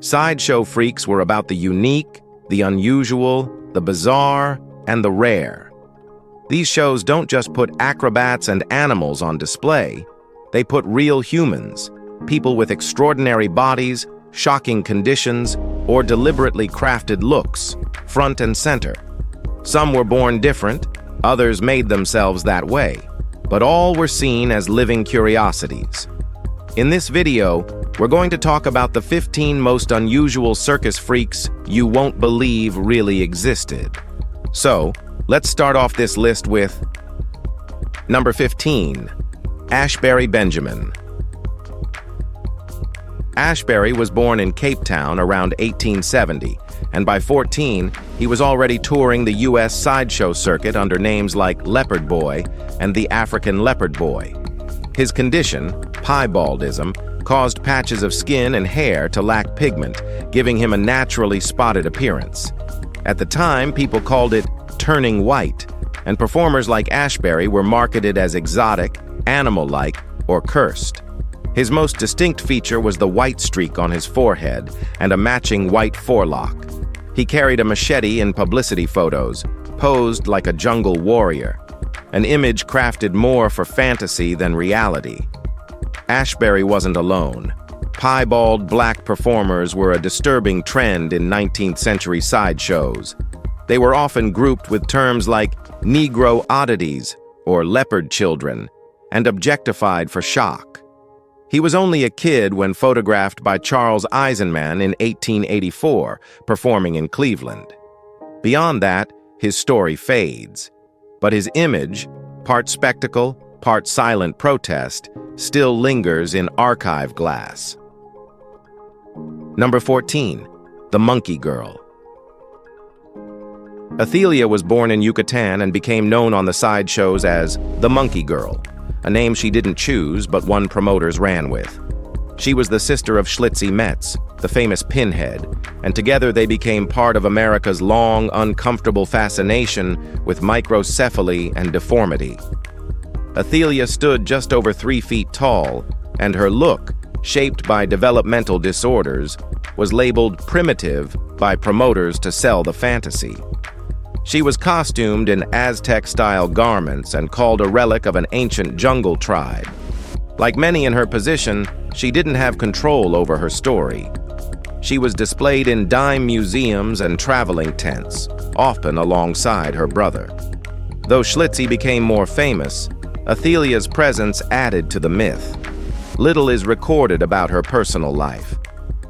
Sideshow freaks were about the unique, the unusual, the bizarre, and the rare. These shows don't just put acrobats and animals on display. They put real humans, people with extraordinary bodies, shocking conditions, or deliberately crafted looks, front and center. Some were born different, others made themselves that way, but all were seen as living curiosities. In this video, we're going to talk about the 15 most unusual circus freaks you won't believe really existed. So, let's start off this list with number 15, Ashberry Benjamin. Ashberry was born in Cape Town around 1870, and by 14, he was already touring the U.S. sideshow circuit under names like Leopard Boy and the African Leopard Boy. His condition, piebaldism, caused patches of skin and hair to lack pigment, giving him a naturally spotted appearance. At the time, people called it turning white, and performers like Ashberry were marketed as exotic, animal-like, or cursed. His most distinct feature was the white streak on his forehead and a matching white forelock. He carried a machete in publicity photos, posed like a jungle warrior, an image crafted more for fantasy than reality. Ashberry wasn't alone. Piebald black performers were a disturbing trend in 19th century sideshows. They were often grouped with terms like Negro oddities or leopard children, and objectified for shock. He was only a kid when photographed by Charles Eisenman in 1884, performing in Cleveland. Beyond that, his story fades. But his image, part spectacle, part silent protest, still lingers in archive glass. Number 14, the Monkey Girl. Athelia was born in Yucatan and became known on the sideshows as the Monkey Girl, a name she didn't choose but one promoters ran with. She was the sister of Schlitzie Metz, the famous pinhead, and together they became part of America's long, uncomfortable fascination with microcephaly and deformity. Athelia stood just over 3 feet tall, and her look, shaped by developmental disorders, was labeled primitive by promoters to sell the fantasy. She was costumed in Aztec-style garments and called a relic of an ancient jungle tribe. Like many in her position, she didn't have control over her story. She was displayed in dime museums and traveling tents, often alongside her brother. Though Schlitzie became more famous, Athelia's presence added to the myth. Little is recorded about her personal life.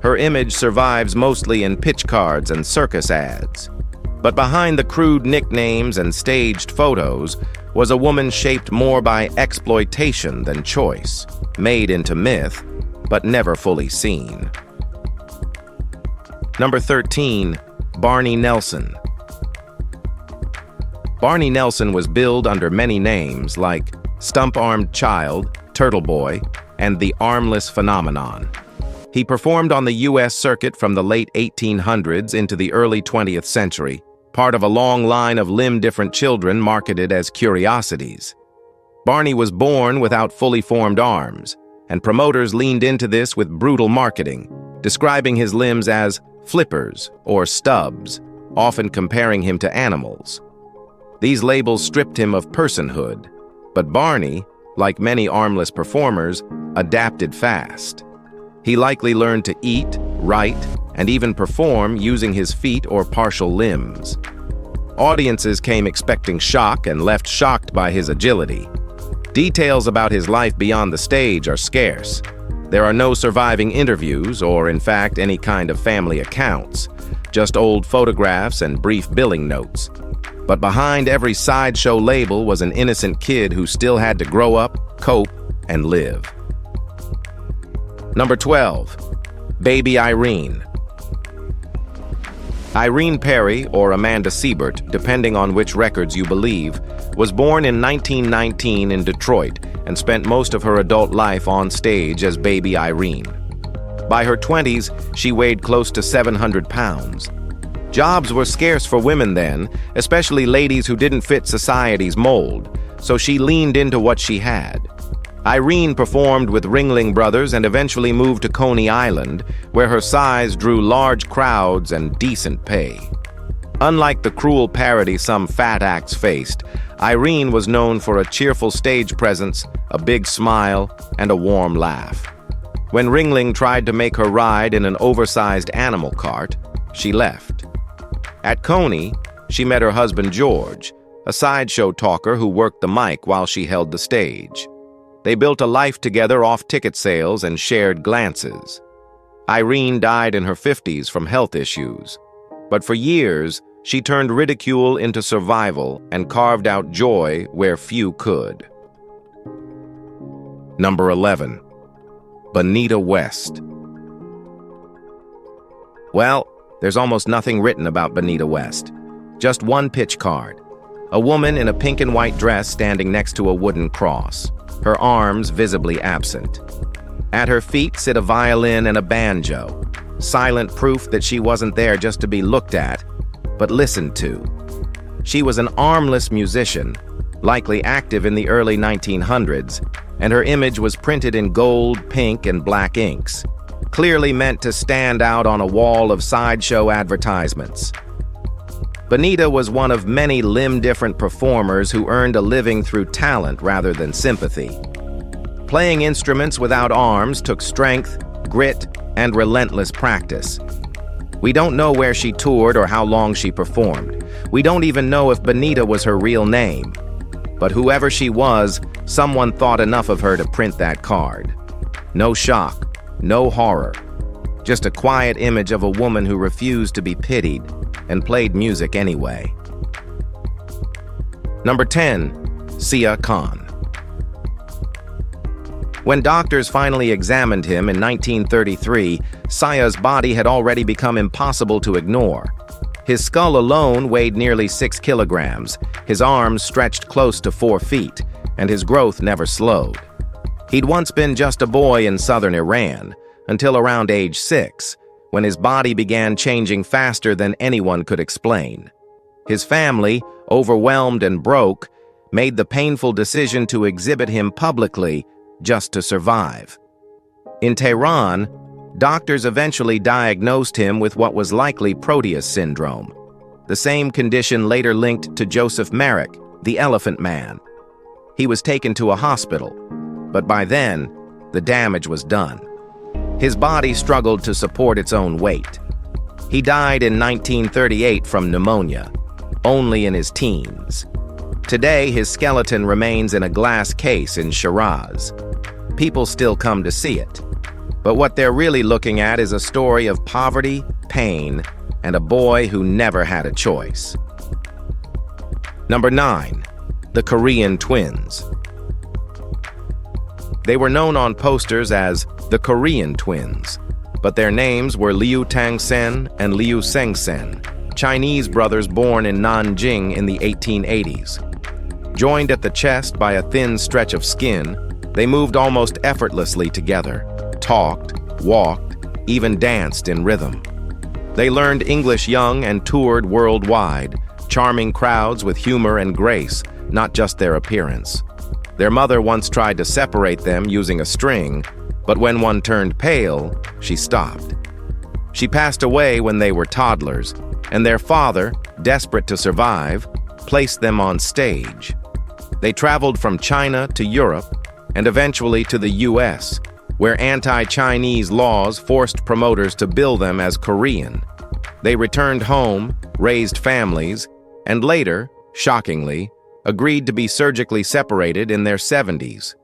Her image survives mostly in pitch cards and circus ads. But behind the crude nicknames and staged photos was a woman shaped more by exploitation than choice, made into myth, but never fully seen. Number 13, Barney Nelson. Barney Nelson was billed under many names like Stump-Armed Child, Turtle Boy, and the Armless Phenomenon. He performed on the U.S. circuit from the late 1800s into the early 20th century, part of a long line of limb-different children marketed as curiosities. Barney was born without fully formed arms, and promoters leaned into this with brutal marketing, describing his limbs as flippers or stubs, often comparing him to animals. These labels stripped him of personhood, but Barney, like many armless performers, adapted fast. He likely learned to eat, write, and even perform using his feet or partial limbs. Audiences came expecting shock and left shocked by his agility. Details about his life beyond the stage are scarce. There are no surviving interviews or, in fact, any kind of family accounts, just old photographs and brief billing notes. But behind every sideshow label was an innocent kid who still had to grow up, cope, and live. Number 12, Baby Irene. Irene Perry, or Amanda Siebert, depending on which records you believe, was born in 1919 in Detroit and spent most of her adult life on stage as Baby Irene. By her 20s, she weighed close to 700 pounds. Jobs were scarce for women then, especially ladies who didn't fit society's mold, so she leaned into what she had. Irene performed with Ringling Brothers and eventually moved to Coney Island, where her size drew large crowds and decent pay. Unlike the cruel parody some fat acts faced, Irene was known for a cheerful stage presence, a big smile, and a warm laugh. When Ringling tried to make her ride in an oversized animal cart, she left. At Coney, she met her husband George, a sideshow talker who worked the mic while she held the stage. They built a life together off ticket sales and shared glances. Irene died in her 50s from health issues, but for years, she turned ridicule into survival and carved out joy where few could. Number 11. Bonita West. Well, there's almost nothing written about Bonita West. Just one pitch card. A woman in a pink and white dress standing next to a wooden cross, her arms visibly absent. At her feet sit a violin and a banjo, silent proof that she wasn't there just to be looked at, but listened to. She was an armless musician, likely active in the early 1900s, and her image was printed in gold, pink, and black inks, clearly meant to stand out on a wall of sideshow advertisements. Bonita was one of many limb-different performers who earned a living through talent rather than sympathy. Playing instruments without arms took strength, grit, and relentless practice. We don't know where she toured or how long she performed. We don't even know if Bonita was her real name. But whoever she was, someone thought enough of her to print that card. No shock, no horror. Just a quiet image of a woman who refused to be pitied and played music anyway. Number 10. Sia Khan. When doctors finally examined him in 1933, Sia's body had already become impossible to ignore. His skull alone weighed nearly 6 kilograms, his arms stretched close to 4 feet, and his growth never slowed. He'd once been just a boy in southern Iran, until around age 6, when his body began changing faster than anyone could explain. His family, overwhelmed and broke, made the painful decision to exhibit him publicly just to survive. In Tehran, doctors eventually diagnosed him with what was likely Proteus syndrome, the same condition later linked to Joseph Merrick, the Elephant Man. He was taken to a hospital, but by then, the damage was done. His body struggled to support its own weight. He died in 1938 from pneumonia, only in his teens. Today, his skeleton remains in a glass case in Shiraz. People still come to see it. But what they're really looking at is a story of poverty, pain, and a boy who never had a choice. Number 9. The Korean Twins. They were known on posters as the Korean Twins, but their names were Liu Tang-sen and Liu Seng-sen, Chinese brothers born in Nanjing in the 1880s. Joined at the chest by a thin stretch of skin, they moved almost effortlessly together, talked, walked, even danced in rhythm. They learned English young and toured worldwide, charming crowds with humor and grace, not just their appearance. Their mother once tried to separate them using a string, but when one turned pale, she stopped. She passed away when they were toddlers, and their father, desperate to survive, placed them on stage. They traveled from China to Europe and eventually to the US, where anti-Chinese laws forced promoters to bill them as Korean. They returned home, raised families, and later, shockingly, agreed to be surgically separated in their 70s.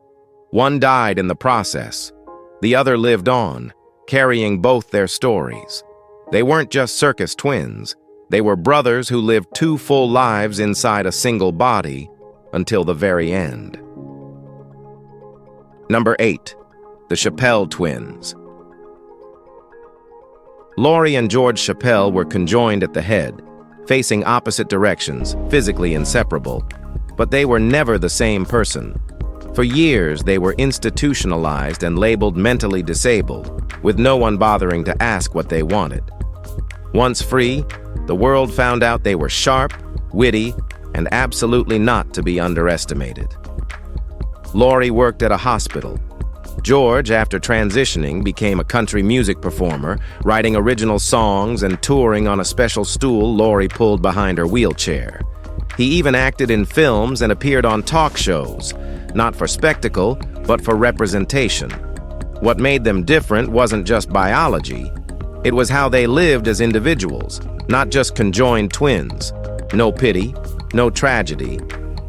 One died in the process. The other lived on, carrying both their stories. They weren't just circus twins. They were brothers who lived 2 full lives inside a single body until the very end. Number 8. The Chappelle Twins. Laurie and George Chappelle were conjoined at the head, facing opposite directions, physically inseparable, but they were never the same person. For years, they were institutionalized and labeled mentally disabled, with no one bothering to ask what they wanted. Once free, the world found out they were sharp, witty, and absolutely not to be underestimated. Laurie worked at a hospital. George, after transitioning, became a country music performer, writing original songs and touring on a special stool Laurie pulled behind her wheelchair. He even acted in films and appeared on talk shows, not for spectacle, but for representation. What made them different wasn't just biology. It was how they lived as individuals, not just conjoined twins. No pity, no tragedy,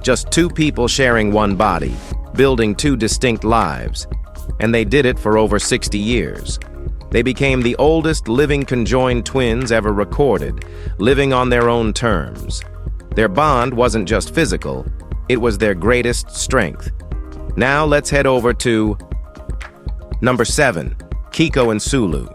just two people sharing one body, building two distinct lives. And they did it for over 60 years. They became the oldest living conjoined twins ever recorded, living on their own terms. Their bond wasn't just physical, it was their greatest strength. Now let's head over to number 7, Kiko and Sulu.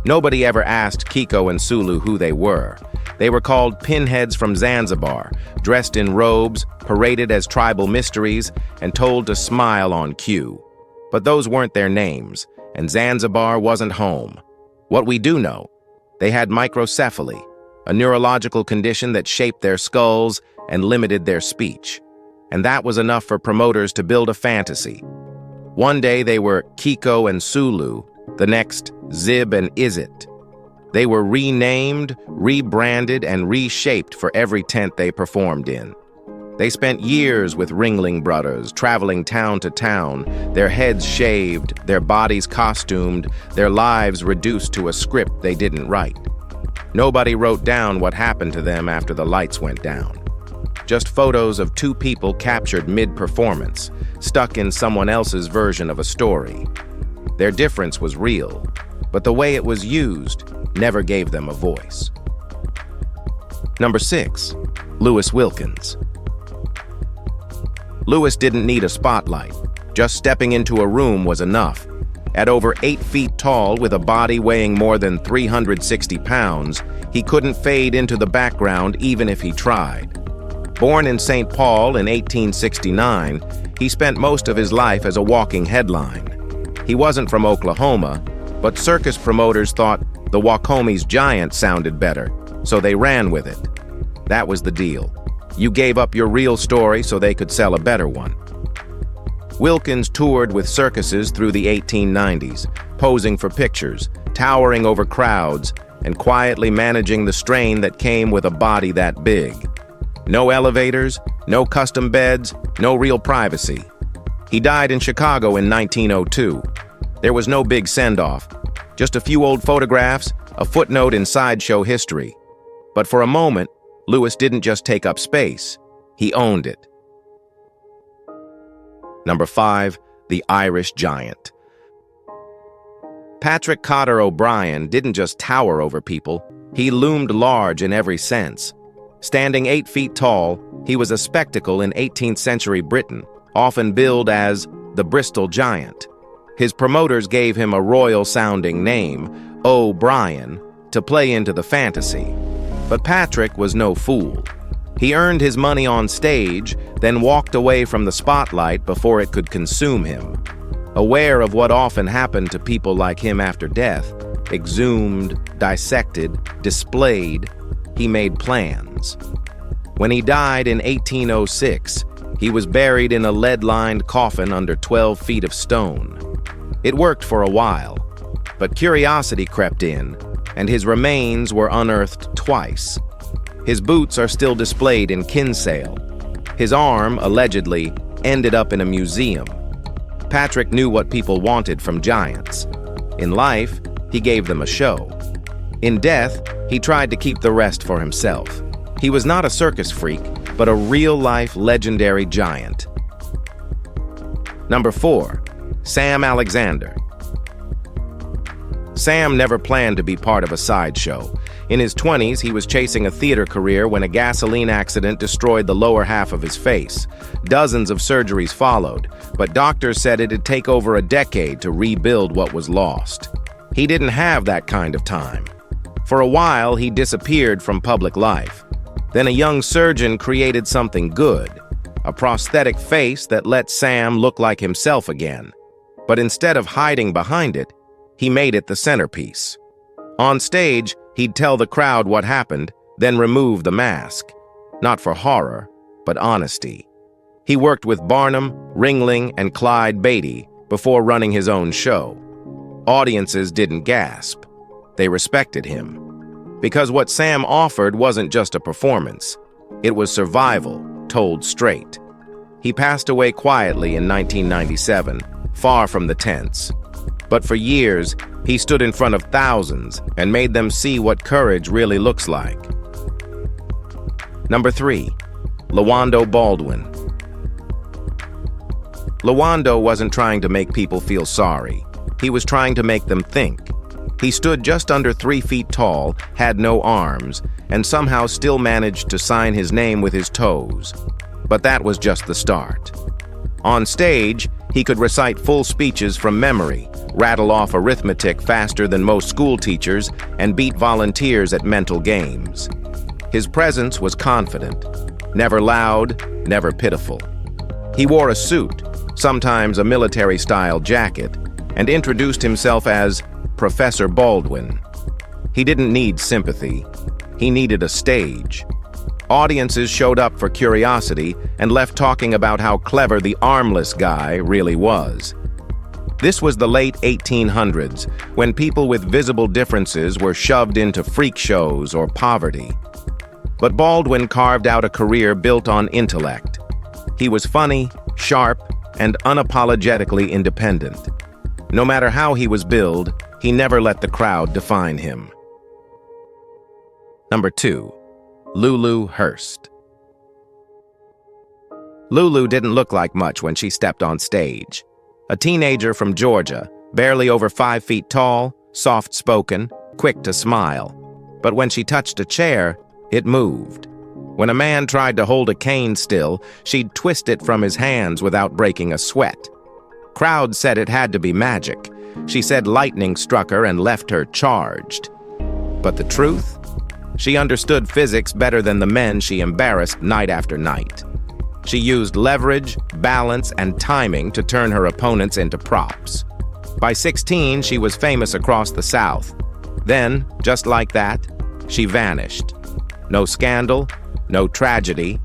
Nobody ever asked Kiko and Sulu who they were. They were called pinheads from Zanzibar, dressed in robes, paraded as tribal mysteries, and told to smile on cue. But those weren't their names, and Zanzibar wasn't home. What we do know, they had microcephaly, a neurological condition that shaped their skulls and limited their speech. And that was enough for promoters to build a fantasy. One day they were Kiko and Sulu, the next Zib and Izit. They were renamed, rebranded, and reshaped for every tent they performed in. They spent years with Ringling Brothers, traveling town to town, their heads shaved, their bodies costumed, their lives reduced to a script they didn't write. Nobody wrote down what happened to them after the lights went down. Just photos of two people captured mid-performance, stuck in someone else's version of a story. Their difference was real, but the way it was used never gave them a voice. Number 6, Lewis Wilkins. Lewis didn't need a spotlight. Just stepping into a room was enough. At over 8 feet tall, with a body weighing more than 360 pounds, he couldn't fade into the background even if he tried. Born in St. Paul in 1869, he spent most of his life as a walking headline. He wasn't from Oklahoma, but circus promoters thought the Wacomi's Giant sounded better, so they ran with it. That was the deal. You gave up your real story so they could sell a better one. Wilkins toured with circuses through the 1890s, posing for pictures, towering over crowds, and quietly managing the strain that came with a body that big. No elevators, no custom beds, no real privacy. He died in Chicago in 1902. There was no big send-off, just a few old photographs, a footnote in Sideshow history. But for a moment, Lewis didn't just take up space, he owned it. Number 5, the Irish Giant. Patrick Cotter O'Brien didn't just tower over people, he loomed large in every sense. Standing 8 feet tall, he was a spectacle in 18th century Britain, often billed as the Bristol Giant. His promoters gave him a royal-sounding name, O'Brien, to play into the fantasy. But Patrick was no fool. He earned his money on stage, then walked away from the spotlight before it could consume him. Aware of what often happened to people like him after death, exhumed, dissected, displayed, he made plans. When he died in 1806, he was buried in a lead-lined coffin under 12 feet of stone. It worked for a while, but curiosity crept in, and his remains were unearthed twice. His boots are still displayed in Kinsale. His arm, allegedly, ended up in a museum. Patrick knew what people wanted from giants. In life, he gave them a show. In death, he tried to keep the rest for himself. He was not a circus freak, but a real-life legendary giant. Number 4, Sam Alexander. Sam never planned to be part of a sideshow. In his 20s, he was chasing a theater career when a gasoline accident destroyed the lower half of his face. Dozens of surgeries followed, but doctors said it'd take over a decade to rebuild what was lost. He didn't have that kind of time. For a while, he disappeared from public life. Then a young surgeon created something good, a prosthetic face that let Sam look like himself again. But instead of hiding behind it, he made it the centerpiece. On stage, he'd tell the crowd what happened, then remove the mask. Not for horror, but honesty. He worked with Barnum, Ringling, and Clyde Beatty before running his own show. Audiences didn't gasp. They respected him. Because what Sam offered wasn't just a performance. It was survival, told straight. He passed away quietly in 1997, far from the tents. But for years, he stood in front of thousands and made them see what courage really looks like. Number 3. Lewando Baldwin. Lewando wasn't trying to make people feel sorry. He was trying to make them think. He stood just under 3 feet tall, had no arms, and somehow still managed to sign his name with his toes. But that was just the start. On stage, he could recite full speeches from memory, rattle off arithmetic faster than most school teachers, and beat volunteers at mental games. His presence was confident, never loud, never pitiful. He wore a suit, sometimes a military-style jacket, and introduced himself as Professor Baldwin. He didn't need sympathy. He needed a stage. Audiences showed up for curiosity and left talking about how clever the armless guy really was. This was the late 1800s, when people with visible differences were shoved into freak shows or poverty. But Baldwin carved out a career built on intellect. He was funny, sharp, and unapologetically independent. No matter how he was billed, he never let the crowd define him. Number 2. Lulu Hurst. Lulu didn't look like much when she stepped on stage. A teenager from Georgia, barely over 5 feet tall, soft-spoken, quick to smile. But when she touched a chair, it moved. When a man tried to hold a cane still, she'd twist it from his hands without breaking a sweat. Crowds said it had to be magic. She said lightning struck her and left her charged. But the truth? She understood physics better than the men she embarrassed night after night. She used leverage, balance, and timing to turn her opponents into props. By 16, she was famous across the South. Then, just like that, she vanished. No scandal, no tragedy,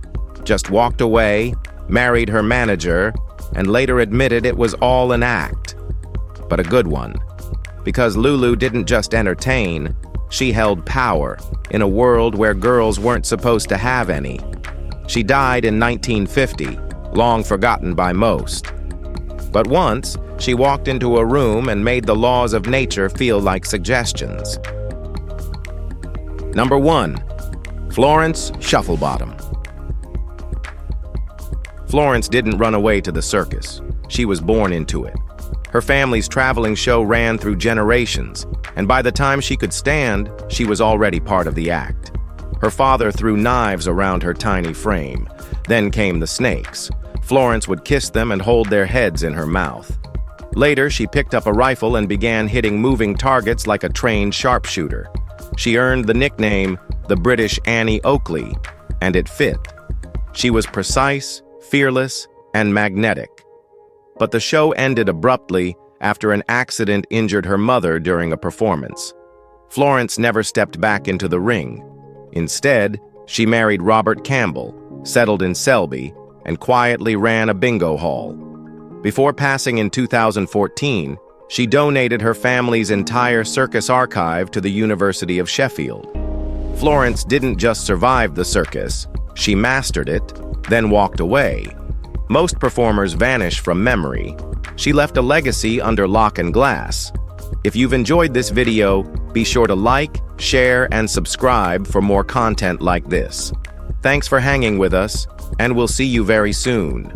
just walked away, married her manager, and later admitted it was all an act. But a good one. Because Lulu didn't just entertain, she held power in a world where girls weren't supposed to have any. She died in 1950, long forgotten by most. But once, she walked into a room and made the laws of nature feel like suggestions. Number 1. Florence Shufflebottom. Florence didn't run away to the circus. She was born into it. Her family's traveling show ran through generations, and by the time she could stand, she was already part of the act. Her father threw knives around her tiny frame. Then came the snakes. Florence would kiss them and hold their heads in her mouth. Later, she picked up a rifle and began hitting moving targets like a trained sharpshooter. She earned the nickname the British Annie Oakley, and it fit. She was precise, fearless, and magnetic. But the show ended abruptly after an accident injured her mother during a performance. Florence never stepped back into the ring. Instead, she married Robert Campbell, settled in Selby, and quietly ran a bingo hall. Before passing in 2014, she donated her family's entire circus archive to the University of Sheffield. Florence didn't just survive the circus, she mastered it, then walked away. Most performers vanish from memory. She left a legacy under lock and glass. If you've enjoyed this video, be sure to like, share, and subscribe for more content like this. Thanks for hanging with us, and we'll see you very soon.